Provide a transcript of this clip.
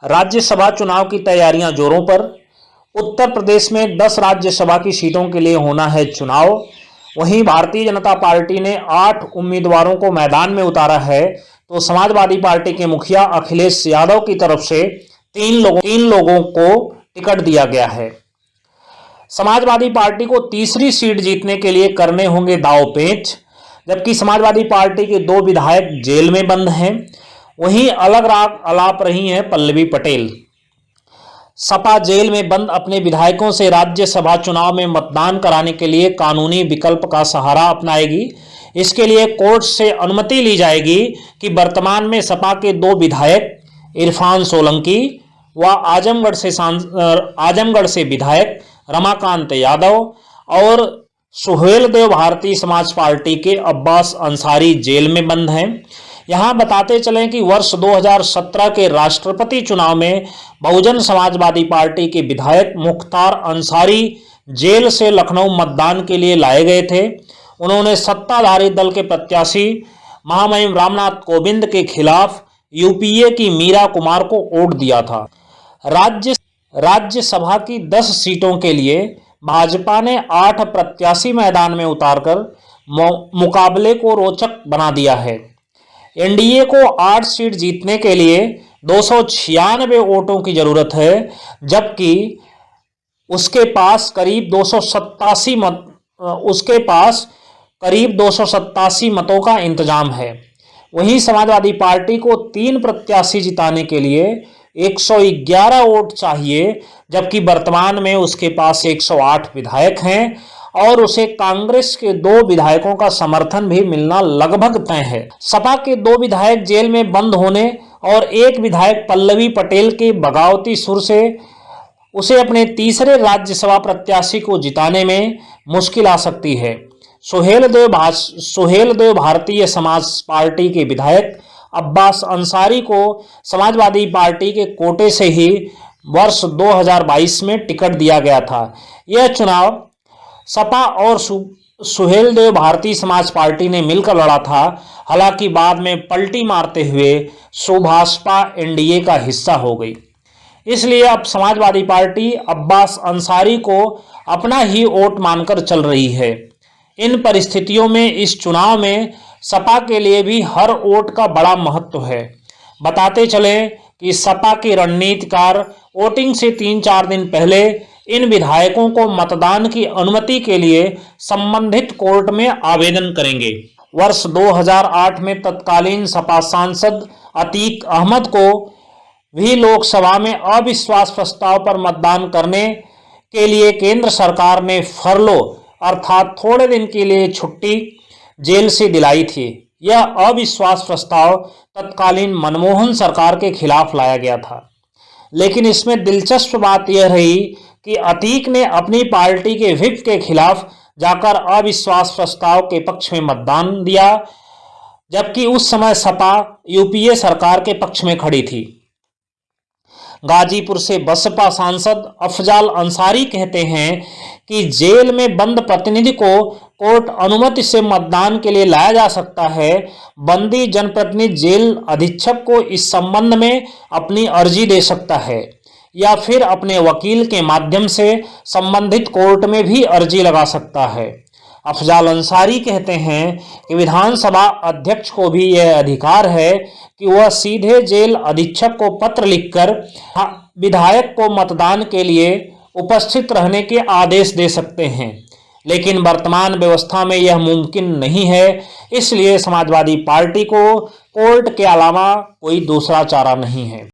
राज्यसभा चुनाव की तैयारियां जोरों पर। उत्तर प्रदेश में 10 राज्यसभा की सीटों के लिए होना है चुनाव। वहीं भारतीय जनता पार्टी ने 8 उम्मीदवारों को मैदान में उतारा है, तो समाजवादी पार्टी के मुखिया अखिलेश यादव की तरफ से तीन लोगों को टिकट दिया गया है। समाजवादी पार्टी को तीसरी सीट जीतने के लिए करने होंगे दांव पेच। जबकि समाजवादी पार्टी के 2 विधायक जेल में बंद हैं, वहीं अलग राग अलाप रही हैं पल्लवी पटेल। सपा जेल में बंद अपने विधायकों से राज्यसभा चुनाव में मतदान कराने के लिए कानूनी विकल्प का सहारा अपनाएगी। इसके लिए कोर्ट से अनुमति ली जाएगी कि वर्तमान में सपा के 2 विधायक इरफान सोलंकी व आजमगढ़ से विधायक रमाकांत यादव और सुहेलदेव भारतीय समाज पार्टी के अब्बास अंसारी जेल में बंद हैं। यहां बताते चलें कि वर्ष 2017 के राष्ट्रपति चुनाव में बहुजन समाजवादी पार्टी के विधायक मुख्तार अंसारी जेल से लखनऊ मतदान के लिए लाए गए थे। उन्होंने सत्ताधारी दल के प्रत्याशी महामहिम रामनाथ कोविंद के खिलाफ यूपीए की मीरा कुमार को वोट दिया था। राज्यसभा की 10 सीटों के लिए भाजपा ने 8 प्रत्याशी मैदान में उतारकर मुकाबले को रोचक बना दिया है। एनडीए को 8 सीट जीतने के लिए 296 वोटों की जरूरत है, जबकि उसके पास करीब 287 मतों का इंतजाम है। वहीं समाजवादी पार्टी को 3 प्रत्याशी जिताने के लिए 111 वोट चाहिए, जबकि वर्तमान में उसके पास 108 विधायक हैं और उसे कांग्रेस के 2 विधायकों का समर्थन भी मिलना लगभग तय है। सपा के 2 विधायक जेल में बंद होने और एक विधायक पल्लवी पटेल के बगावती सुर से उसे अपने तीसरे राज्यसभा प्रत्याशी को जिताने में मुश्किल आ सकती है। सुहेलदेव भारतीय समाज पार्टी के विधायक अब्बास अंसारी को समाजवादी पार्टी के कोटे से ही वर्ष 2022 में टिकट दिया गया था। यह चुनाव सपा और सुहेलदेव भारतीय समाज पार्टी ने मिलकर लड़ा था। हालांकि बाद में पलटी मारते हुए सुभाषपा एनडीए का हिस्सा हो गई। इसलिए अब समाजवादी पार्टी अब्बास अंसारी को अपना ही वोट मानकर चल रही है। इन परिस्थितियों में इस चुनाव में सपा के लिए भी हर वोट का बड़ा महत्व है। बताते चलें कि सपा के रणनीतिकार वोटिंग से 3-4 दिन पहले इन विधायकों को मतदान की अनुमति के लिए संबंधित कोर्ट में आवेदन करेंगे। वर्ष 2008 में तत्कालीन सपा सांसद अतीक अहमद को भी लोकसभा में अविश्वास प्रस्ताव पर मतदान करने के लिए केंद्र सरकार ने फरलो अर्थात थोड़े दिन के लिए छुट्टी जेल से दिलाई थी। यह अविश्वास प्रस्ताव तत्कालीन मनमोहन सरकार के खिलाफ लाया गया था, लेकिन इसमें दिलचस्प बात यह रही कि अतीक ने अपनी पार्टी के व्हिप के खिलाफ जाकर अविश्वास प्रस्ताव के पक्ष में मतदान दिया, जबकि उस समय सपा यूपीए सरकार के पक्ष में खड़ी थी। गाजीपुर से बसपा सांसद अफजाल अंसारी कहते हैं कि जेल में बंद प्रतिनिधि को कोर्ट अनुमति से मतदान के लिए लाया जा सकता है। बंदी जनप्रतिनिधि जेल अधीक्षक को इस संबंध में अपनी अर्जी दे सकता है या फिर अपने वकील के माध्यम से संबंधित कोर्ट में भी अर्जी लगा सकता है। अफजाल अंसारी कहते हैं कि विधानसभा अध्यक्ष को भी यह अधिकार है कि वह सीधे जेल अधीक्षक को पत्र लिखकर विधायक को मतदान के लिए उपस्थित रहने के आदेश दे सकते हैं, लेकिन वर्तमान व्यवस्था में यह मुमकिन नहीं है। इसलिए समाजवादी पार्टी को कोर्ट के अलावा कोई दूसरा चारा नहीं है।